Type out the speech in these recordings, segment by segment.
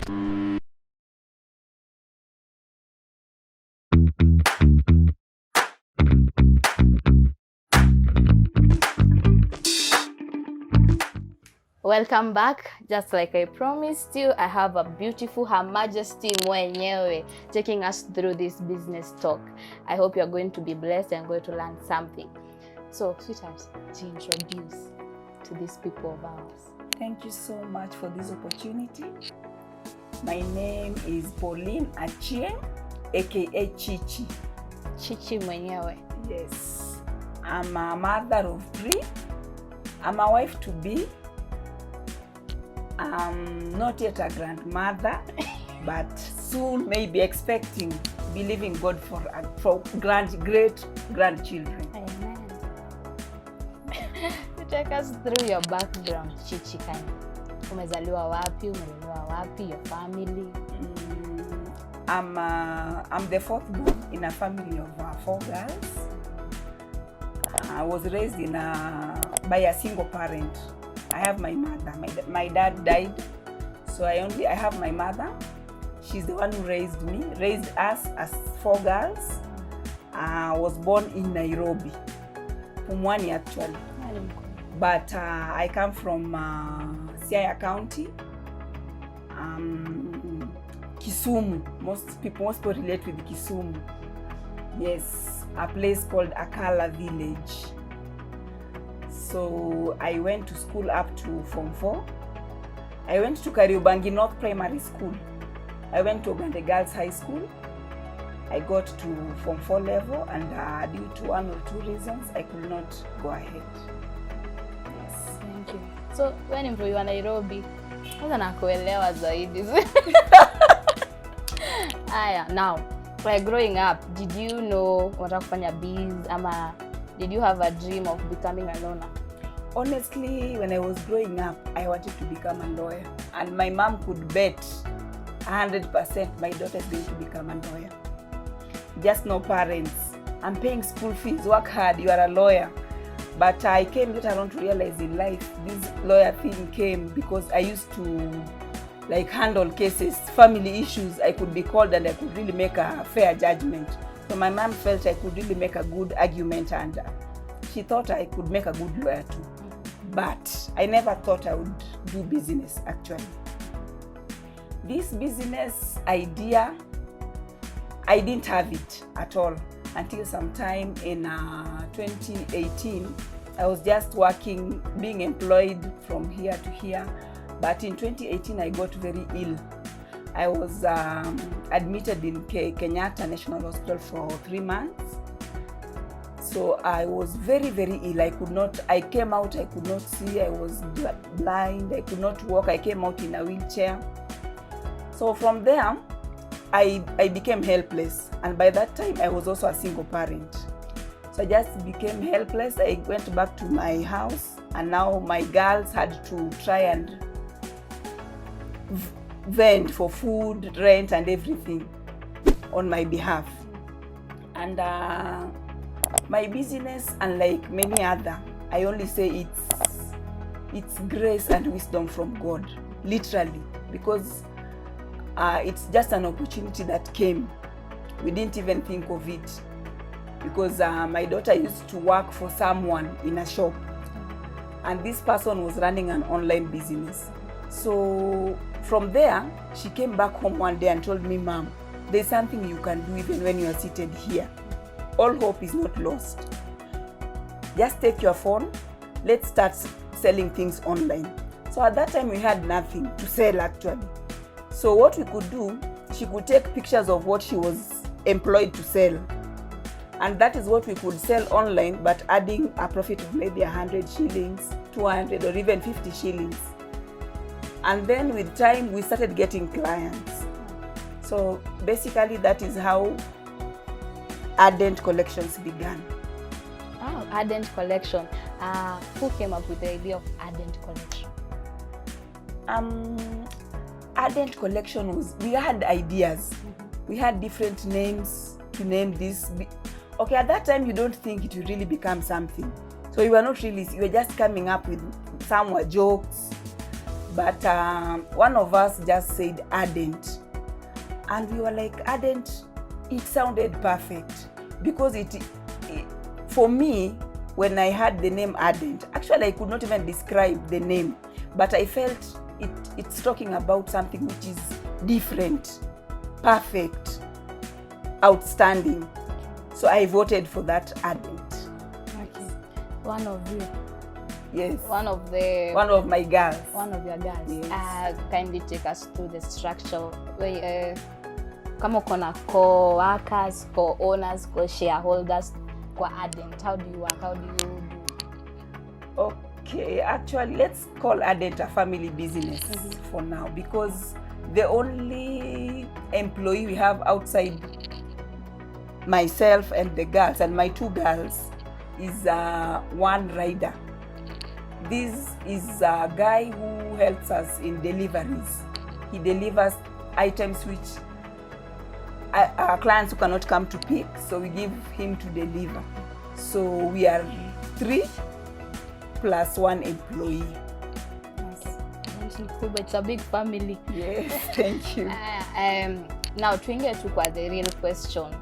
Welcome back. Just like I promised you, I have a beautiful Her Majesty mwenyewe taking us through this business talk. I hope you're going to be blessed and going to learn something. So, sweetheart, to introduce to these people of ours. Thank you so much for this opportunity. My name is Pauline Achieng, aka Chichi. Chichi mwenyewe. Yes. I'm a mother of 3. I'm a wife to be. I'm not yet a grandmother, but soon maybe expecting, believing God for great grandchildren. Amen. Take us through your background, Chichi. Umezaliwa wapi? Umelelewa wapi? Your family? I'm the 4th born in a family of 4 girls. I was raised by a single parent. I have my mother. My dad died, so I have my mother. She's the one who raised us as 4 girls. I was born in Nairobi, Pumwani actually. But I come from Siaya County, Kisumu. Most people relate with Kisumu. Yes, a place called Akala Village. So I went to school up to Form 4. I went to Kariobangi North Primary School. I went to Ogande Girls High School. I got to Form 4 level, and due to 1 or 2 reasons, I could not go ahead. Yes. Thank you. So when you were in Nairobi, kwanza nakuelewa zaidi. Aya, now, like growing up, did you know unataka kufanya biz ama did you have a dream of becoming a lawyer? Honestly, when I was growing up, I wanted to become a lawyer. And my mom could bet 100% my daughter is going to become a lawyer. Just no parents. I'm paying school fees, work hard, you are a lawyer. But I came later on to realize in life, this lawyer thing came because I used to handle cases, family issues. I could be called and I could really make a fair judgment. So my mom felt I could really make a good argument, and she thought I could make a good lawyer too. But I never thought I would do business actually. This business idea, I didn't have it at all until sometime in 2018. I was just working, being employed from here to here. But in 2018, I got very ill. I was admitted in Kenyatta National Hospital for 3 months. So I was very, very ill. I came out, I could not see, I was blind, I could not walk, I came out in a wheelchair. So from there, I became helpless. And by that time, I was also a single parent. So I just became helpless. I went back to my house, and now my girls had to try and vend for food, rent, and everything on my behalf. And my business, unlike many other, I only say it's grace and wisdom from God, literally, because it's just an opportunity that came. We didn't even think of it, because my daughter used to work for someone in a shop, and this person was running an online business. So from there, she came back home one day and told me, "Mom, there's something you can do even when you are seated here. All hope is not lost. Just take your phone, let's start selling things online." So at that time, we had nothing to sell actually. So what we could do, she could take pictures of what she was employed to sell. And that is what we could sell online, but adding a profit of maybe 100 shillings, 200, or even 50 shillings. And then with time, we started getting clients. So basically, that is how Ardent Collections began. Oh, Ardent Collection. Who came up with the idea of Ardent Collection? Ardent Collection we had ideas. We had different names to name this. Okay, at that time, you don't think it will really become something. So you were just coming up with some were jokes. But one of us just said Ardent, and we were like, Ardent, it sounded perfect, because it for me, when I heard the name Ardent, actually I could not even describe the name, but I felt it's talking about something which is different, perfect, outstanding. So I voted for that Ardent. Okay. One of you. Yes. One of my girls. One of your girls. Yes. Kindly take us through the structure. Kama uko na co-workers, co-owners, co-shareholders, kwa Ardent, how do you work? How do you do? Okay, actually, let's call Ardent a family business for now, because the only employee we have outside myself and the girls, and my two girls, is one rider. This is a guy who helps us in deliveries. He delivers items which our clients who cannot come to pick, so we give him to deliver. So we are 3 plus 1 employee. Okay. It's a big family. Yes, thank you. Now tuingie tu kwa the real question.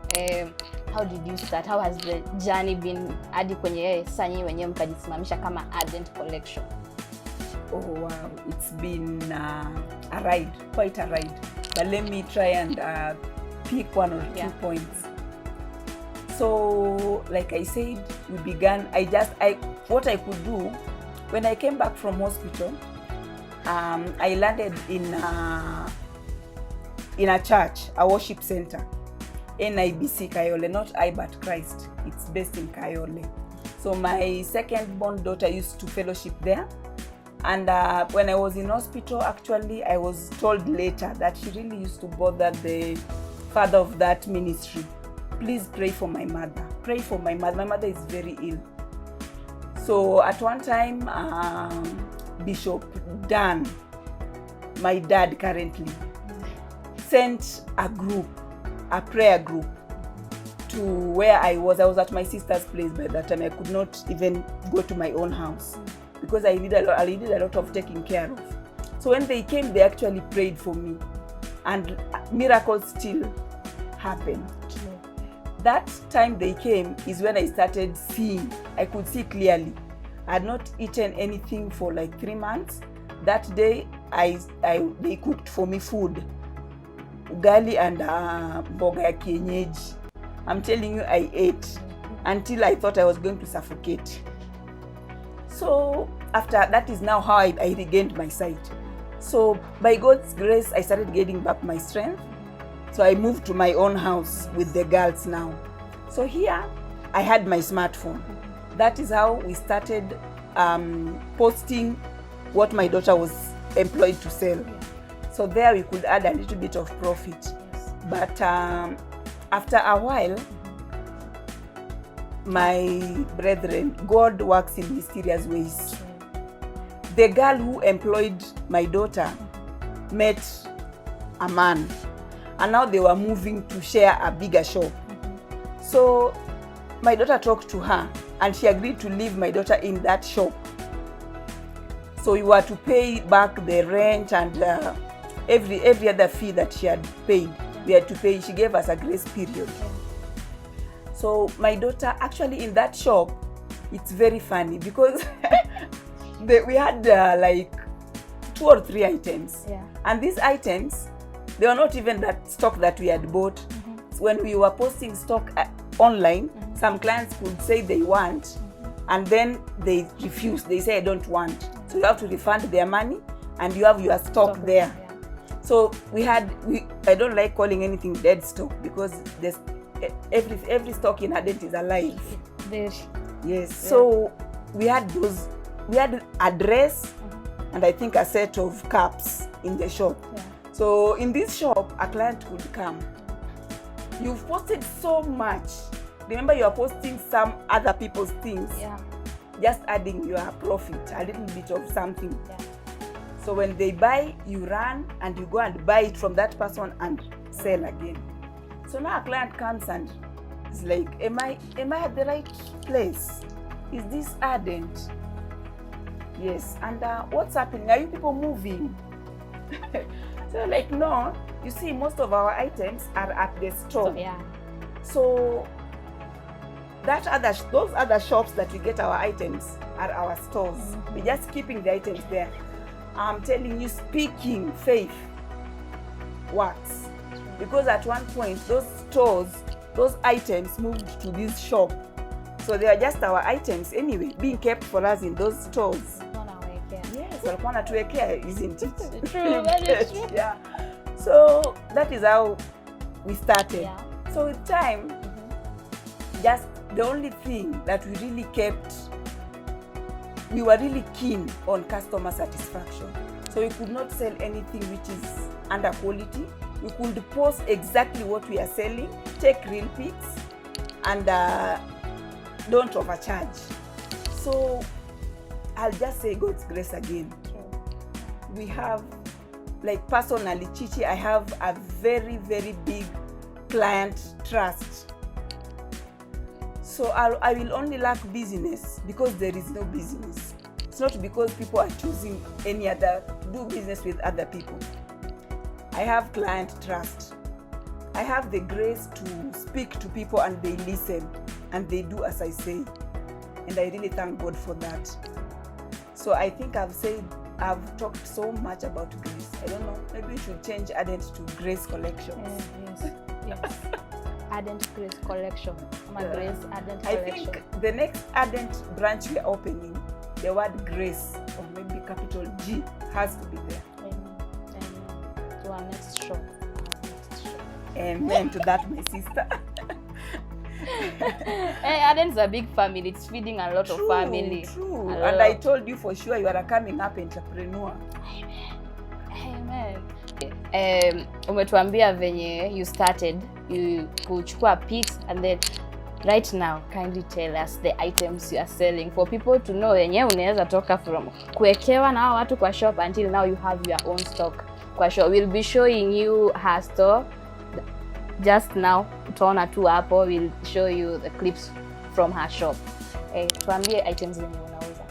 How did you start? How has the journey been hadi kwenye sasa nyinyi wenyewe mkajisimamisha kama Ardent Collection? Oh wow, it's been a ride, quite a ride. But let me try and pick 1 or 2 points. So, like I said, we began. What I could do when I came back from hospital, I landed in a church, a worship center, NIBC Kayole, not I but Christ. It's based in Kayole. So my second born daughter used to fellowship there, and when I was in hospital, actually, I was told later that she really used to bother the father of that ministry. Please pray for my mother. Pray for my mother. My mother is very ill. So at one time, Bishop Dan, my dad currently, sent a prayer group, to where I was. I was at my sister's place by that time. I could not even go to my own house because I needed a lot of taking care of. So when they came, they actually prayed for me, and miracles still happen. That time they came is when I started seeing. I could see clearly. I had not eaten anything for like 3 months. That day, they cooked for me food, ugali and mboga ya kienyeji. I'm telling you, I ate until I thought I was going to suffocate. So after that is now how I regained my sight. So by God's grace, I started getting back my strength. So I moved to my own house with the girls now. So here I had my smartphone. That is how we started posting what my daughter was employed to sell. So there we could add a little bit of profit. But after a while, my brethren, God works in mysterious ways. The girl who employed my daughter met a man, and now they were moving to share a bigger shop. So my daughter talked to her, and she agreed to leave my daughter in that shop. So we were to pay back the rent and every other fee that she had paid. We had to pay. She gave us a grace period. So my daughter, actually in that shop, it's very funny because we had like 2 or 3 items. Yeah. And these items, they were not even that stock that we had bought. So when we were posting stock online, some clients could say they want, and then they refuse. They say, I don't want. So you have to refund their money, and you have your stock there. Yeah. So I don't like calling anything dead stock, because there's every stock in Ardent is alive. Yes. Yeah. So we had a dress and I think a set of caps in the shop. Yeah. So in this shop, a client could come. You've posted so much. Remember, you are posting some other people's things. Yeah. Just adding your profit, a little bit of something. Yeah. So when they buy, you run and you go and buy it from that person and sell again. So now a client comes and is like, am I at the right place? Is this Ardent? Yes, and what's happening? Are you people moving? So like, no, you see, most of our items are at the store. So, yeah. So those other shops that we get our items are our stores. Mhm. We're just keeping the items there. I'm telling you, speaking faith works. Because at one point, those stores, those items moved to this shop. So they are just our items anyway, being kept for us in those stores. Yes, walikuwa wanatuwekea, isn't it? True, very true. Yeah. So that is how we started. Yeah. So with time, just the only thing that we really kept, we were really keen on customer satisfaction. So we could not sell anything which is under quality. We could post exactly what we are selling, take real pics, and don't overcharge. So I'll just say God's grace again. We have, like personally, Chichi, I have a very, very big client trust. So I will only lack business because there is no business. It's not because people are choosing to do business with other people. I have client trust. I have the grace to speak to people and they listen and they do as I say. And I really thank God for that. So I think I've talked so much about grace. I don't know, maybe we should change Ardent to Grace Collections. Yes. Ardent Grace Collection. Grace Ardent I Collection. think the next Ardent branch we are opening, the word grace or maybe capital G has to be there. Amen. To our next show. Amen to that, my sister. Hey, Ardent's a big family. It's feeding a lot of family. True. A And lot. I told you for sure you are a coming up entrepreneur. Amen. Umetuambia venye you started, you kuchukua pics, and then right now kindly tell us the items you are selling for people to know yenye unaweza toka from kuwekewa na hao watu kwa shop until now you have your own stock kwa shop. We'll be showing you her store just now. Utaona tu hapo, we'll show you the clips from her shop. Tuambie items zenye unauza.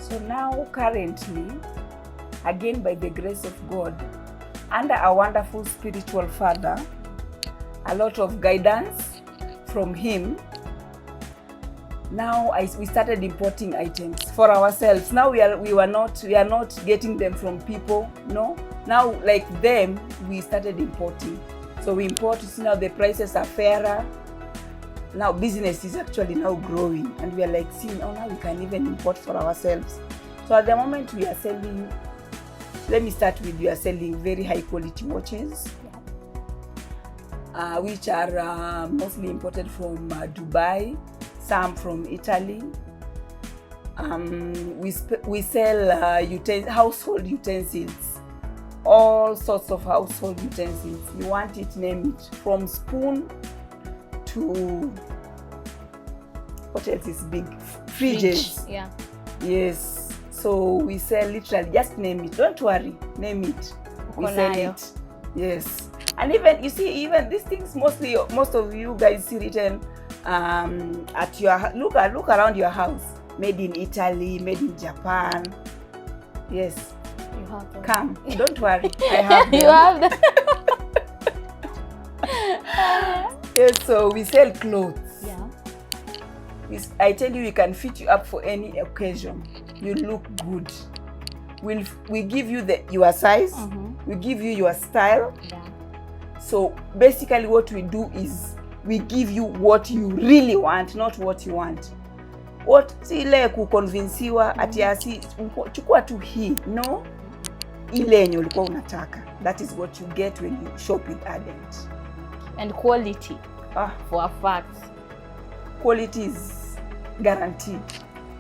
So now currently, again by the grace of God, under a wonderful spiritual father, a lot of guidance from him, now we started importing items for ourselves. Now we are not getting them from people, no. Now like them, we started importing. So we import, see now the prices are fairer. Now business is actually now growing and we are like seeing, oh now we can even import for ourselves. So at the moment we are selling, let me start with, we are selling very high quality watches, which are mostly imported from Dubai, some from Italy. We sell household utensils, all sorts of household utensils. You want it, name it, from spoon to what else is big? Fridges. Yeah. Yes. So we sell literally, just name it. Don't worry, name it. We sell it. Yes. And even you see, even these things, most of you guys see written at your look around your house. Made in Italy, made in Japan. Yes. You have them. Come. Don't worry. I have them. You have them. Yes, so we sell clothes. Yeah. I tell you, we can fit you up for any occasion. You look good. We give you your size. We give you your style. Yeah. So basically what we do is we give you what you really want, not what you want. What si ile kuconvincewa ati asi chukua tu hii, no, ile yenye ulikuwa unataka. That is what you get when you shop with Ardent. And quality, for a fact. Quality is guaranteed.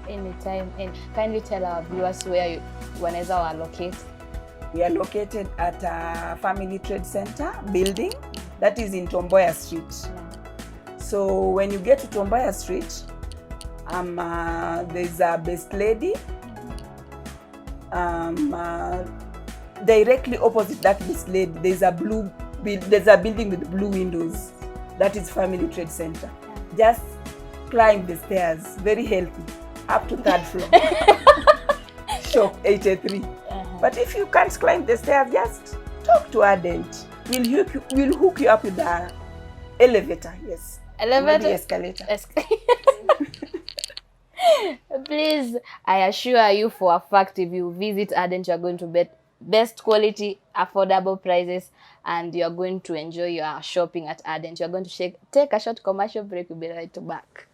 Anytime. And kindly tell our viewers where wanaweza wa locate. We are located at a Family Trade Center building that is in Tomboya Street. Yeah. So when you get to Tomboya Street, there's a Best Lady. Directly opposite that Best Lady, there's a building with blue windows. That is Family Trade Center. Yeah. Just climb the stairs, very healthy, up to 3rd floor. shop 83. But if you can't climb the stairs, just talk to Ardent. We'll hook you up with the elevator. Yes. Elevator? Maybe escalator. Please, I assure you for a fact, if you visit Ardent, you are going to get best quality, affordable prices, and you are going to enjoy your shopping at Ardent. You are going to take a short commercial break. We'll be right back.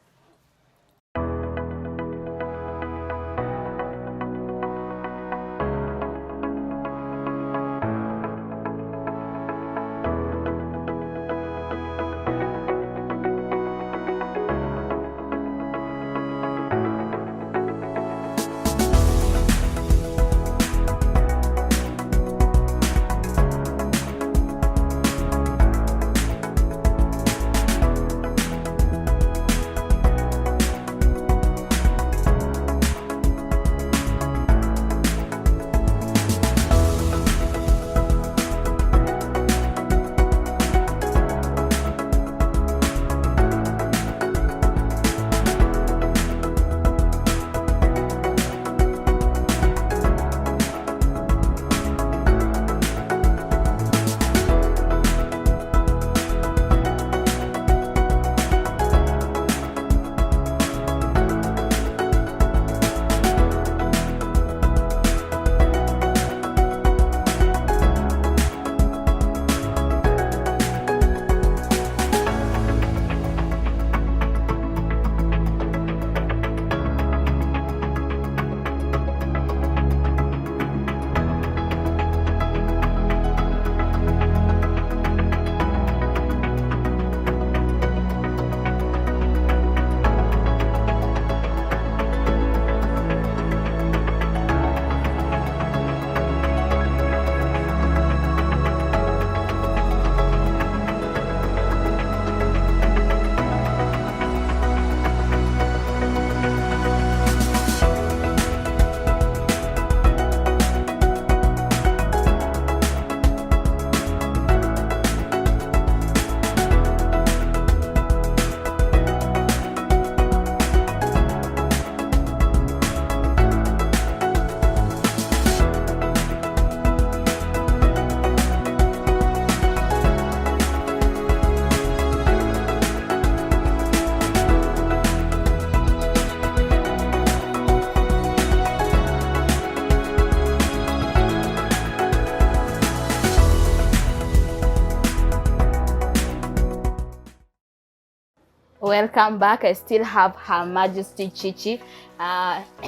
Welcome back. I still have Her Majesty Chichi.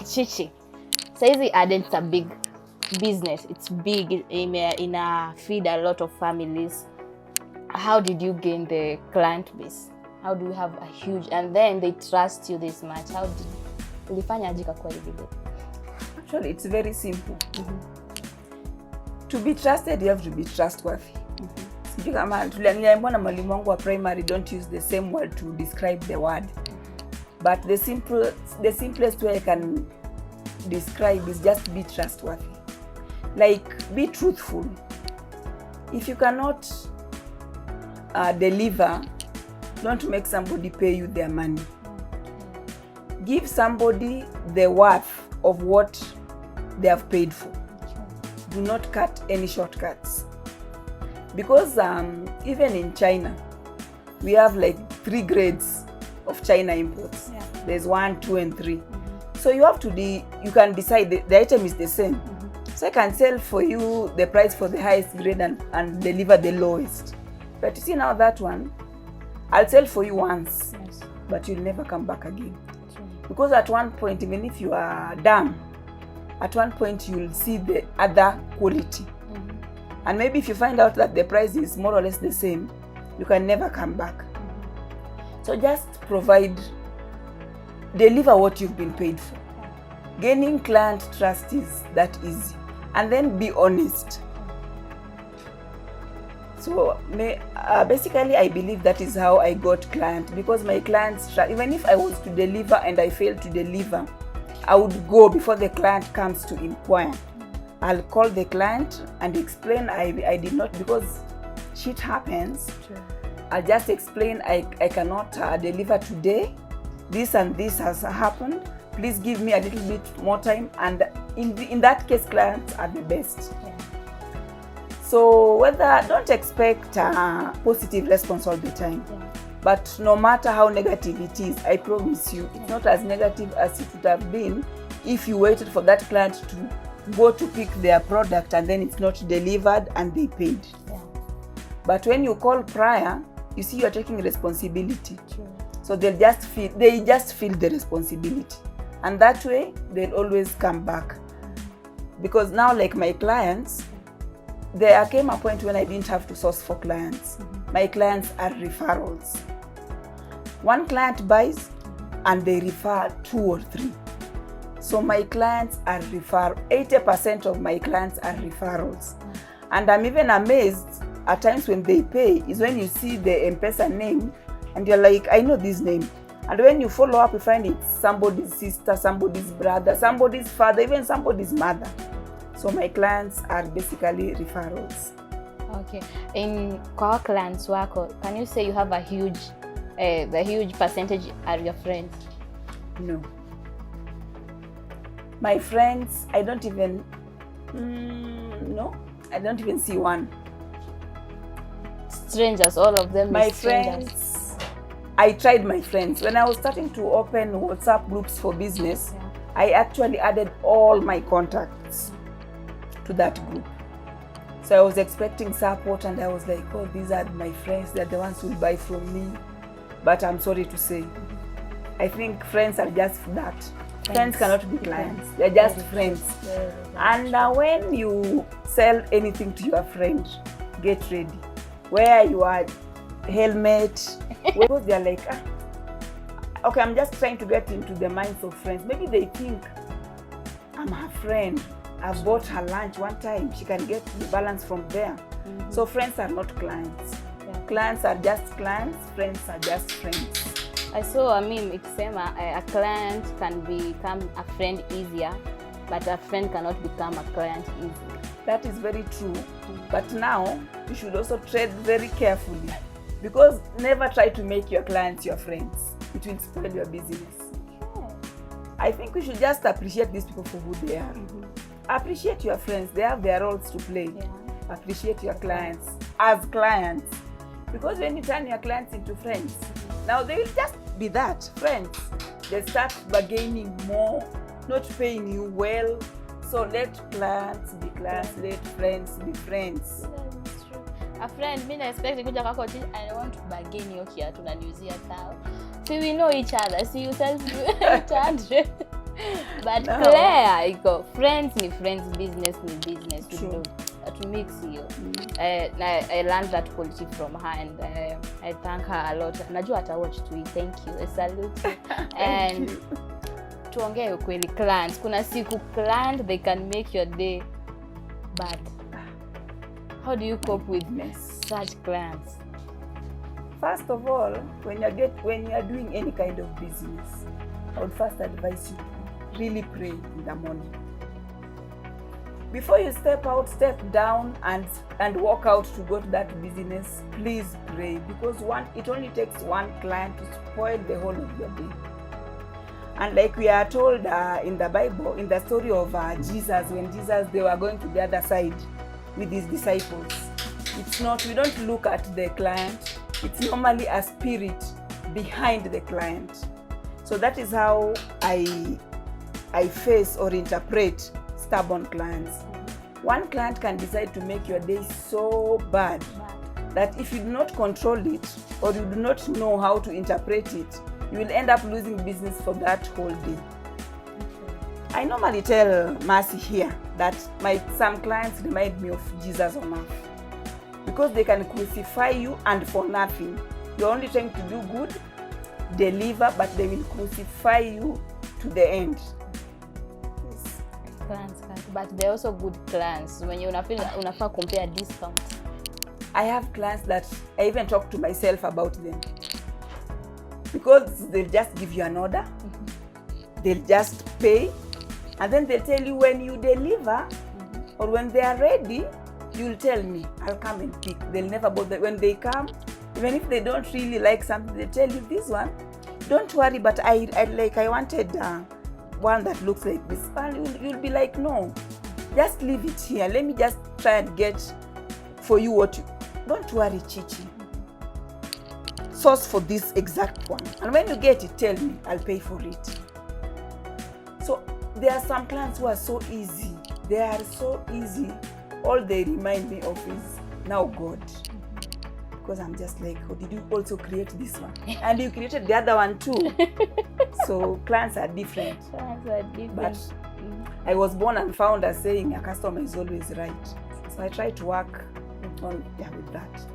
Chichi, saizi Ardent's a big business. It's big, in feed a lot of families. How did you gain the client base? How do you have a huge, and then they trust you this much? How did ulifanya aje kwa hivi? Actually, it's very simple. To be trusted, you have to be trustworthy. Sijui kama niliambiwa na mwalimu wangu wa primary, don't use the same word to describe the word. But the simplest way I can describe is just be trustworthy. Like, be truthful. If you cannot deliver, don't make somebody pay you their money. Give somebody the worth of what they have paid for. Do not cut any shortcuts. Because even in China, we have like 3 grades of China imports. Yeah. There's 1, 2, and 3. So you have to you can decide the item is the same. So I can sell for you the price for the highest grade and deliver the lowest. But you see now that one, I'll sell for you once, yes, but you'll never come back again. Sure. Because at one point, even if you are dumb, at one point you'll see the other quality. And maybe if you find out that the price is more or less the same, you can never come back. So just deliver what you've been paid for. Gaining client trust is that easy. And then be honest. So basically, I believe that is how I got clients, because my clients, even if I was to deliver and I failed to deliver, I would go before the client comes to inquire. I'll call the client and explain I did not, because shit happens. Sure. I'll just explain I cannot deliver today. This and this has happened. Please give me a little bit more time. And in that case, clients are the best. Yeah. So don't expect a positive response all the time. Yeah. But no matter how negative it is, I promise you, it's not as negative as it would have been if you waited for that client to go to pick their product and then it's not delivered and they paid. Yeah. But when you call prior, you see you're taking responsibility. True. So they just feel the responsibility. And that way, they'll always come back. Because now, like my clients, there came a point when I didn't have to source for clients. My clients are referrals. One client buys and they refer 2 or 3. So my clients are 80% of my clients are referrals. And I'm even amazed at times when they pay is when you see the M-Pesa name and you're like, I know this name. And when you follow up, you find it's somebody's sister, somebody's brother, somebody's father, even somebody's mother. So my clients are basically referrals. Okay. Kwa clients wako, can you say you have the huge percentage are your friends? No. My friends, I don't even see one. Strangers, all of them. My strangers. friends, I tried my friends. When I was starting to open WhatsApp groups for business, Yeah. I actually added all my contacts to that group. So I was expecting support and I was like, oh, these are my friends, they're the ones who will buy from me. But I'm sorry to say, I think friends are just that. Friends cannot be clients, they're just friends. And when you sell anything to your friend, get ready. Wear your helmet, because they're like, okay, I'm just trying to get into the minds of friends. Maybe they think I'm her friend. I've bought her lunch one time. She can get the balance from there. So friends are not clients. Yeah. Clients are just clients. Friends are just friends. I saw a meme ikisema a client can become a friend easier, but a friend cannot become a client easily. That is very true. But now you should also tread very carefully, because never try to make your clients your friends. It will spoil your business. Okay. I think we should just appreciate these people for who they are. Appreciate your friends. They have their roles to play. Yeah. Appreciate your clients as clients, because when you turn your clients into friends, now they will just be that, friends. They start bargaining more, not paying you well. So let clients be clients, let friends be friends. That is true. A friend, me na expect kuja kwako I want to bargain hiyo kiatu na niuzia sawa. See, we know each other. See, you tell me 800. But No. Claire, iko friends ni friends, business ni business. True. To mix hiyo. I learned that quality from her and I thank her a lot. Najua ata watch tu. Thank you. I salute you. And tuongee ukweli, clients. Kuna siku client they can make your day bad. How do you cope with such clients? First of all, when you are doing any kind of business, I would first advise you to really pray in the morning. Before you step out, step down and walk out to go to that business, please pray, because it only takes one client to spoil the whole of your day. And like we are told in the Bible, in the story of Jesus, when they were going to the other side with his disciples, we don't look at the client. It's normally a spirit behind the client. So that is how I face or interpret stubborn clients. One client can decide to make your day so bad that if you do not control it or you do not know how to interpret it, you will end up losing business for that whole day. I normally tell Mercy here that some clients remind me of Jesus on earth, because they can crucify you and for nothing. You're only trying to do good, deliver, but they will crucify you to the end. Yes. Clients, but they're also good clients. When you feel unafaa compare discount. I have clients that I even talk to myself about them, because they'll just give you an order, they'll just pay, and then they'll tell you when you deliver or when they are ready, you'll tell me, I'll come and pick. They'll never bother. When they come, even if they don't really like something, they tell you this one, don't worry, but I wanted one that looks like this, and you'll be like, no, just leave it here. Let me just try and get for you what you, don't worry, Chichi. Source for this exact one. And when you get it, tell me, I'll pay for it. So there are some clients who are so easy. They are so easy. All they remind me of is now God. Because I'm just like, oh, did you also create this one? And you created the other one too. So clients are different. Clients are different. But I was born and found as saying a customer is always right. So I try to work on with that.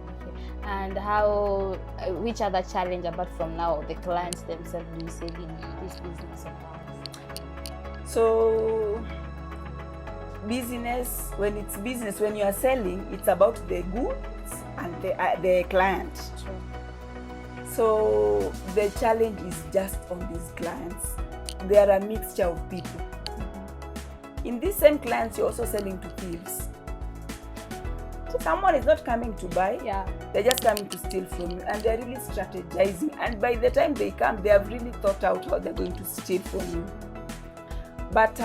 And how, which other challenge apart from now the clients themselves do you see in this business of ours? So business, when it's business, when you are selling, it's about the goods and the client. True. So the challenge is just on these clients. They are a mixture of people. In these same clients, you're also selling to thieves. Someone is not coming to buy, they're just coming to steal from you, and they're really strategizing. And by the time they come, they have really thought out how they're going to steal from you. But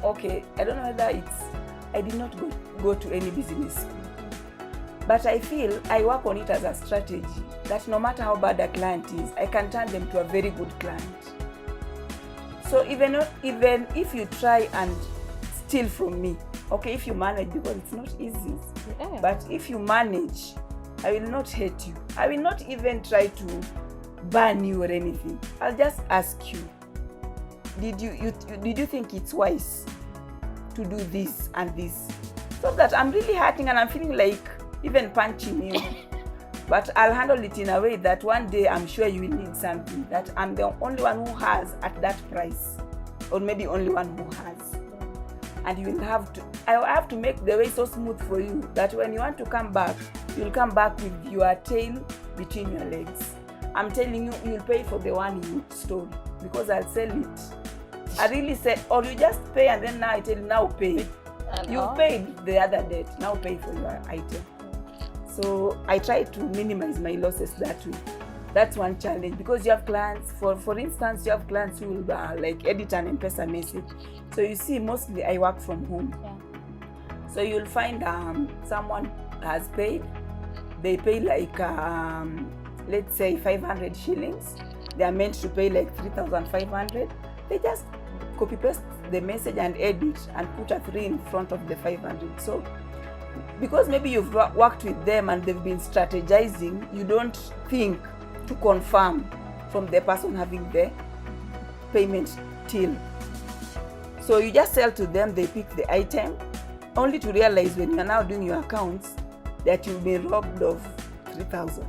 okay, I don't know whether I did not go to any business school, but I feel I work on it as a strategy that no matter how bad a client is, I can turn them to a very good client. So even if you try and steal from me, okay, if you manage, because it's not easy, but if you manage, I will not hate you. I will not even try to ban you or anything. I'll just ask you, did you think it's wise to do this and this? So that I'm really hurting and I'm feeling like even punching you. But I'll handle it in a way that one day I'm sure you will need something that I'm the only one who has at that price, or maybe only one who has. And you will have to, I have to make the way so smooth for you that when you want to come back, you'll come back with your tail between your legs. I'm telling you, you'll pay for the one you stole because I'll sell it. I really said, or you just pay and then now I tell you, now pay. You paid the other debt, now pay for your item. So I try to minimize my losses that way. That's one challenge because you have clients, for instance, you have clients who will like edit an M-Pesa message. So you see, mostly I work from home. So you'll find someone has paid, they pay like, let's say 500 shillings. They are meant to pay like 3,500. They just copy paste the message and edit and put a 3 in front of the 500. So because maybe you've worked with them and they've been strategizing, you don't think to confirm from the person having the payment till. So you just sell to them, they pick the item, only to realize when you're now doing your accounts that you've been robbed of 3,000.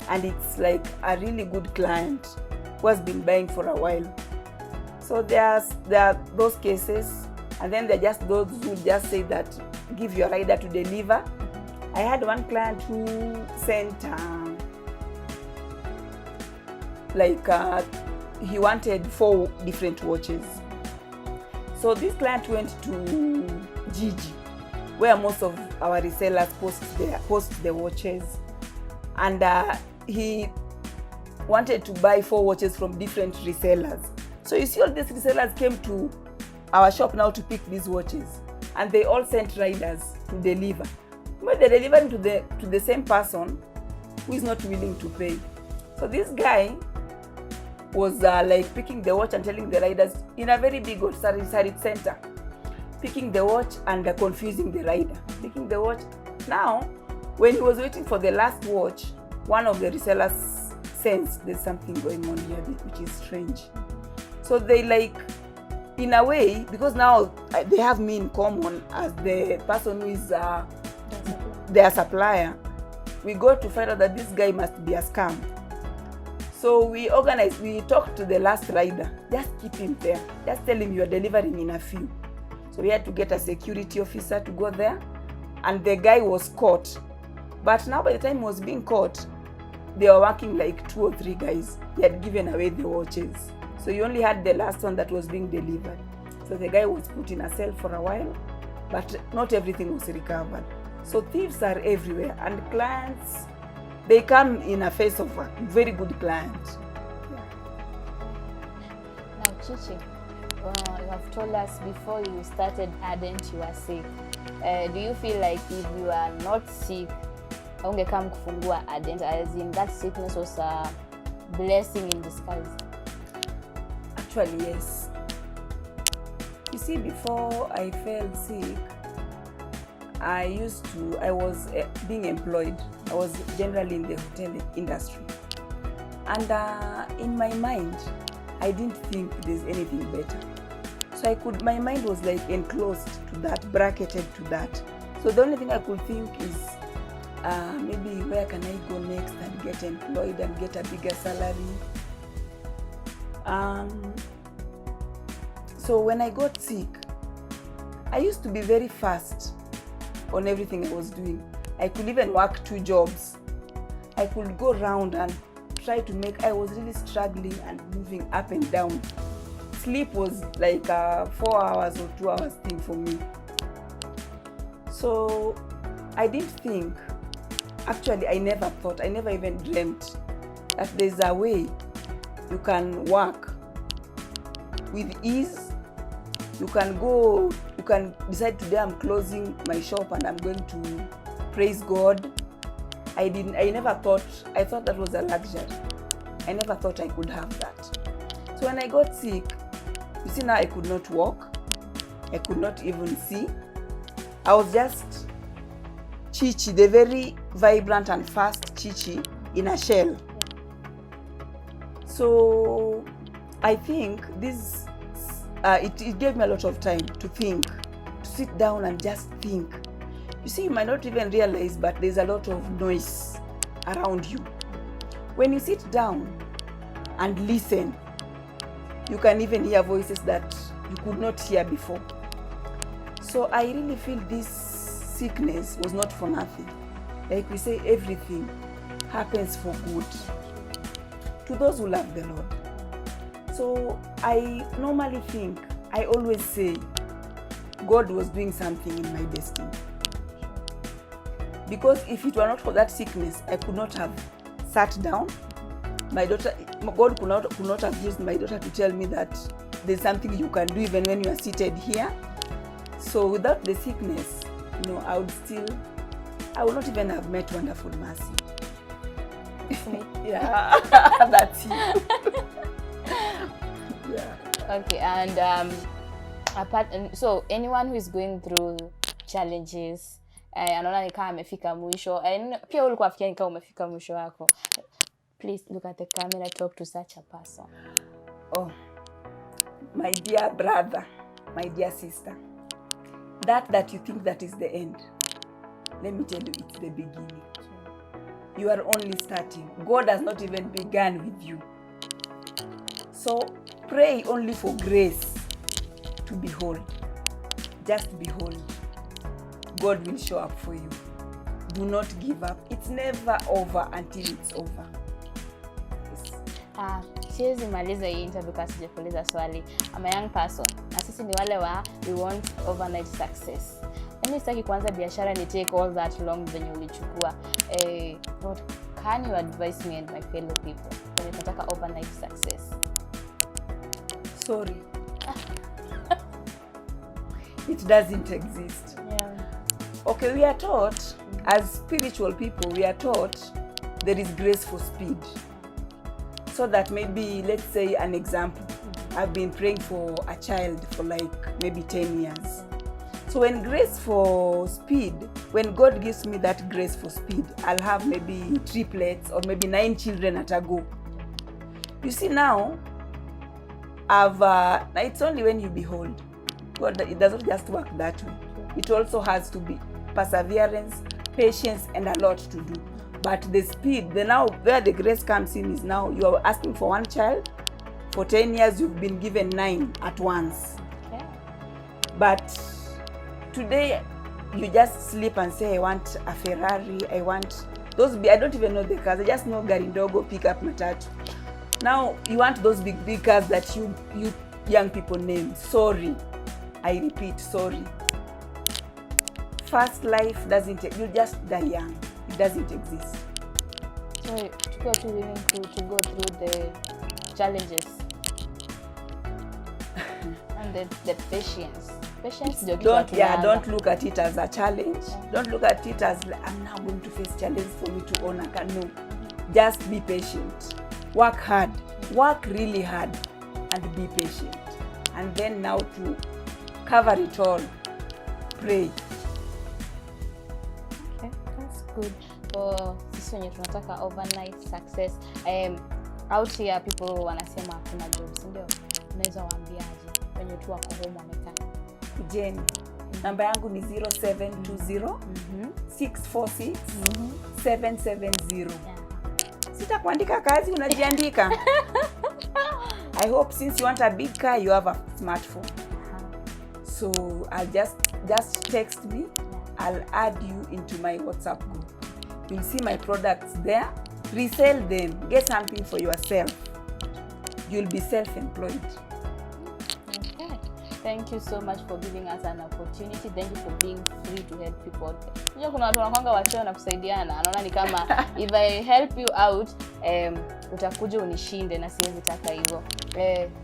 And it's like a really good client who has been buying for a while. So there are those cases, and then there are just those who just say that give your rider to deliver. I had one client who sent he wanted 4 different watches. So this client went to Gigi, where most of our resellers post the watches, and he wanted to buy 4 watches from different resellers. So you see, all these resellers came to our shop now to pick these watches, and they all sent riders to deliver. But they're delivering to the same person who is not willing to pay. So this guy was like picking the watch and telling the riders in a very big service center, picking the watch and confusing the rider, picking the watch. Now, when he was waiting for the last watch, one of the resellers sensed there's something going on here, which is strange. So they like, in a way, because now they have me in common as the person who is their supplier, we got to find out that this guy must be a scam. So we talked to the last rider, just keep him there, just tell him you're delivering in a few. So we had to get a security officer to go there, and the guy was caught. But now by the time he was being caught, they were working like 2 or 3 guys. He had given away the watches. So you only had the last one that was being delivered. So the guy was put in a cell for a while, but not everything was recovered. So thieves are everywhere, and clients, they come in a face of a very good client. Now, Chichi, You have told us before you started Ardent you were sick. Do you feel like if you are not sick, haungekam kufungua Ardent, as in that sickness was a blessing in disguise? Actually, yes. You see, before I fell sick, I was being employed. I was generally in the hotel industry. And in my mind, I didn't think there's anything better. So my mind was like enclosed to that, bracketed to that. So the only thing I could think is maybe where can I go next and get employed and get a bigger salary. So when I got sick, I used to be very fast on everything I was doing. I could even work 2 jobs. I could go around and try to I was really struggling and moving up and down. Sleep was like a 4 hours or 2 hours thing for me. So I didn't think, actually I never even dreamt that there's a way you can work with ease. You can decide today I'm closing my shop and I'm going to praise God. I thought that was a luxury. I never thought I could have that. So when I got sick, you see, now I could not walk. I could not even see. I was just Chichi, the very vibrant and fast Chichi in a shell. So I think this, it gave me a lot of time to think, to sit down and just think. You see, you might not even realize, but there's a lot of noise around you. When you sit down and listen, you can even hear voices that you could not hear before. So I really feel this sickness was not for nothing. Like we say, everything happens for good to those who love the Lord. So I normally think, I always say, God was doing something in my destiny. Because if it were not for that sickness, I could not have sat down. God could not have used my daughter to tell me that there's something you can do even when you are seated here. So without the sickness, I would not even have met Wonderful Mercy. Yeah, that's it. Yeah. Okay, and so anyone who is going through challenges, anaona ni kama amefika mwisho, pia ulikuwa afikia ni kama umefika mwisho wako, please look at the camera, talk to such a person. Oh, my dear brother, my dear sister, that you think that is the end, let me tell you, it's the beginning. You are only starting. God has not even begun with you. So pray only for grace to behold. Just behold. God will show up for you. Do not give up. It's never over until it's over. Yes. Siwezi maliza hii interview kwa sijakuuliza swali. I'm a young person. Na sisi ni wale we want overnight success. Mimi sitaki kuanza biashara ni take all that long venye ulichukua. What can you advise me and my fellow people when tunataka overnight success? Sorry. It doesn't exist. Yeah. Okay, we are taught, as spiritual people, we are taught there is grace for speed. So that maybe, let's say an example, I've been praying for a child for like maybe 10 years. So when grace for speed, when God gives me that grace for speed, I'll have maybe triplets or maybe 9 children at a go. You see now, it's only when you behold. God, it doesn't just work that way. It also has to be perseverance, patience, and a lot to do. But the speed, now where the grace comes in is now you are asking for 1 child. For 10 years, you've been given 9 at once. Okay. But today, you just sleep and say, I want a Ferrari, I want those, I don't even know the cars, I just know Garindogo, pick up matatu. Now, you want those big cars that you young people name. Sorry. I repeat, sorry. Fast life doesn't, you just die young. It doesn't exist. So, you are willing to go through the challenges? And the patience ndio kitu watu don't look at it as a challenge. Don't look at it as I'm now going to face challenge for me to own a car. No, just be patient, work hard, work really hard, and be patient. And then now to cover it all, pray. Okay, that's good. For sisi wenye tunataka overnight success, out here people wanasema kuna jobs, ndio unaweza waambiaje wenye tu wako home wamekaa? Jane, namba yangu ni 0720 646 770. Sita kuandika kazi, unajiandika. I hope since you want a big car, you have a smartphone. So I'll just text me. I'll add you into my WhatsApp group. You'll see my products there. Resell them. Get something for yourself. You'll be self-employed. Okay. Thank you so much for giving us an opportunity. Thank you for being free to help people. Unajua kuna watu wanakwanga wasio na kusaidiana. Anaona ni kama if I help you out, utakuja unishinde na siwezi taka hivyo.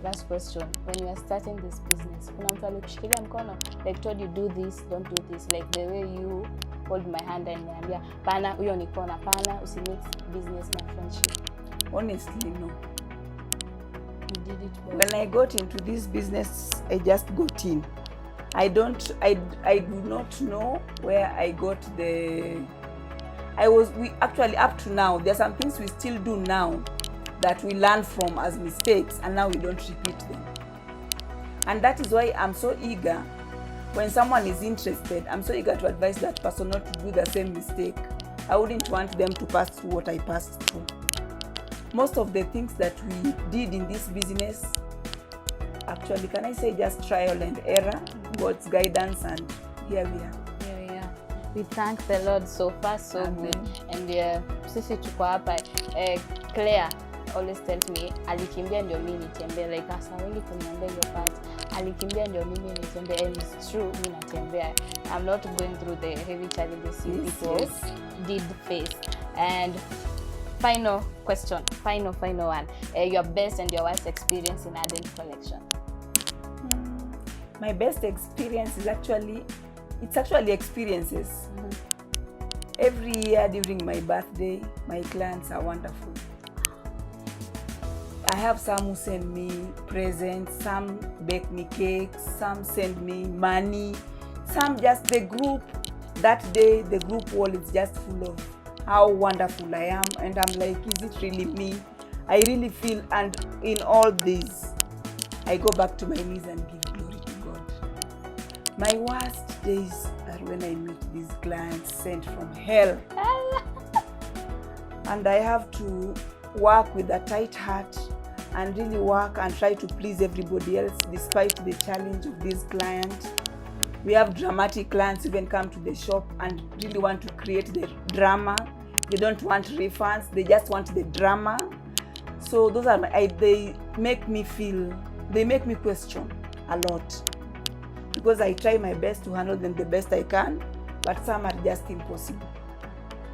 Last question. When you are starting this business, kuna mtu alikushikilia mkono, like told you do this, don't do this, like the way you hold my hand and niambia, pana huyo ni kona, pana usimix business na friendship? Honestly, no. You did it well. When I got into this business, I just got in. I do not know where I got we actually up to now, there are some things we still do now that we learn from as mistakes, and now we don't repeat them. And that is why I'm so eager, when someone is interested, I'm so eager to advise that person not to do the same mistake. I wouldn't want them to pass through what I passed through. Most of the things that we did in this business, actually, can I say just trial and error, God's guidance, and here we are. Yeah. We thank the Lord, so far so Amen. good. And sisi tuko hapa. Claire always tells me alikimbia ndio mimi nitembee, like asa wengi kuniambia hiyo part, alikimbia ndio mimi nitembee, and it's true, mimi natembea. I'm not going through the heavy challenges you people did face. And final question, final one, your best and your worst experience in Ardent Collection? My best experience is actually experiences. Every year during my birthday, my clients are wonderful. I have some who send me presents, some bake me cakes, some send me money, some just the group. That day, the group wall is just full of how wonderful I am, and I'm like, is it really me? I really feel, and in all this, I go back to my knees and give glory to God. My worst days are when I meet these clients sent from hell. And I have to work with a tight heart and really work and try to please everybody else despite the challenge of these clients. We have dramatic clients even come to the shop and really want to create the drama. They don't want refunds, they just want the drama. So those are they make me question a lot, because I try my best to handle them the best I can, but some are just impossible.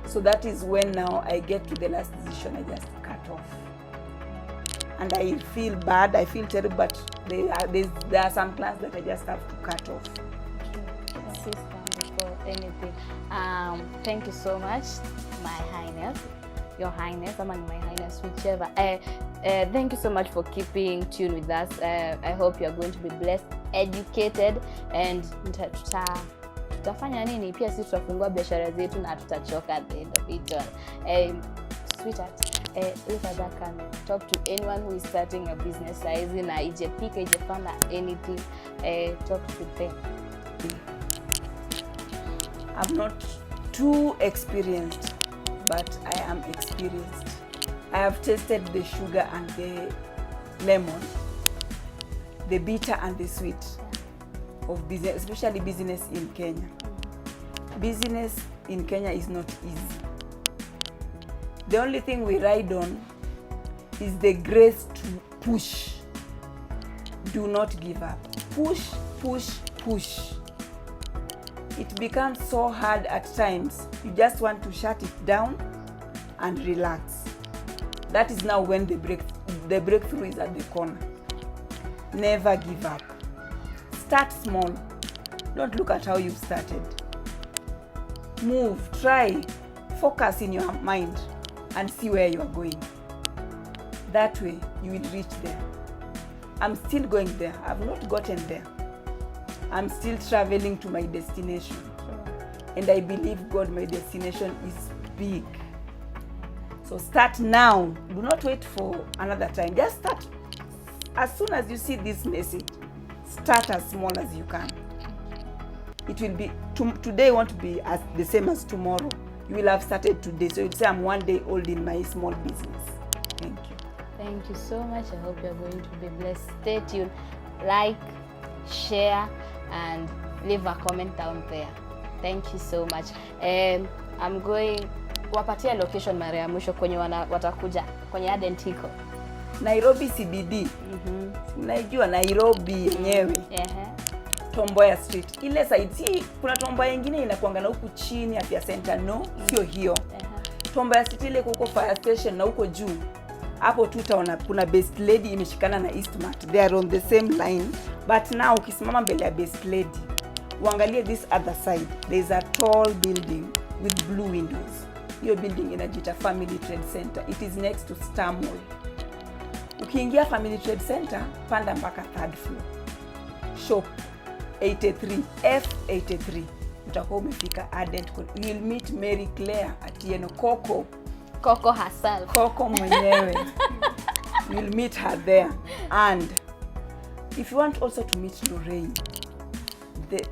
So that is when now I get to the last decision, I just cut off. And I feel bad, I feel terrible, but there are some clients that I just have to cut off. Before anything, thank you so much, My Highness, Your Highness, My Highness, whichever. Thank you so much for keeping tuned with us. I hope you are going to be blessed, educated, and tutafanya nini pia sisi tutafungua biashara zetu na tutachoka at the end of it all. Sweetheart, look at that camera. Talk to anyone who is starting a business size in ijepika, ijefana, anything. Talk to them. I'm not too experienced, but I am experienced. I have tasted the sugar and the lemon, the bitter and the sweet of business, especially business in Kenya. Business in Kenya is not easy. The only thing we ride on is the grace to push. Do not give up. Push, push, push. It becomes so hard at times. You just want to shut it down and relax. That is now when the breakthrough is at the corner. Never give up. Start small. Don't look at how you've started. Move, try, focus in your mind and see where you are going. That way you will reach there. I'm still going there. I've not gotten there. I'm still traveling to my destination. And I believe, God, my destination is big. So start now. Do not wait for another time. Just start. As soon as you see this message, start as small as you can. It will be, today won't be as the same as tomorrow. You will have started today. So you'll say, I'm one day old in my small business. Thank you. Thank you so much. I hope you're going to be blessed. Stay tuned. Like, share, and leave a comment down there. Thank you so much. I'm going wapatia location mara ya mwisho kwenye watakuja kwenye Adentiko. Nairobi CBD. Unajua Nairobi yenyewe. Tom Mboya Street. Ile side si kuna Tom Mboya nyingine inakuanga na huku chini Afya Center, no? Sio hiyo. Tom Mboya Street ile huko fire station na huko juu. Hapo tu utaona kuna Best Lady imeshikana na Eastmart. They are on the same line. But now ukisimama mbele ya Best Lady, uangalie this other side. There is a tall building with blue windows. Hiyo building inajiita Family Trade Center. It is next to Star Mall. Ukiingia Family Trade Center, panda mpaka 3rd floor. Shop 83, F83. Utakuwa umefika Adentiko. You will meet Mary Claire Atieno, Coco herself. Coco mwenyewe. You will meet her there. And if you want also to meet Lorraine,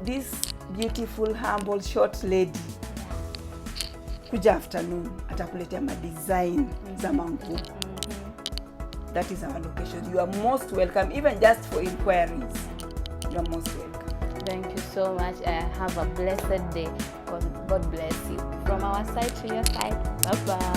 this beautiful, humble, short lady, kuja afternoon, atakuletea ma-design za manguo. That is our location. You are most welcome, even just for inquiries. You are most welcome. Thank you so much. Have a blessed day. God bless you. From our side to your side. Bye-bye.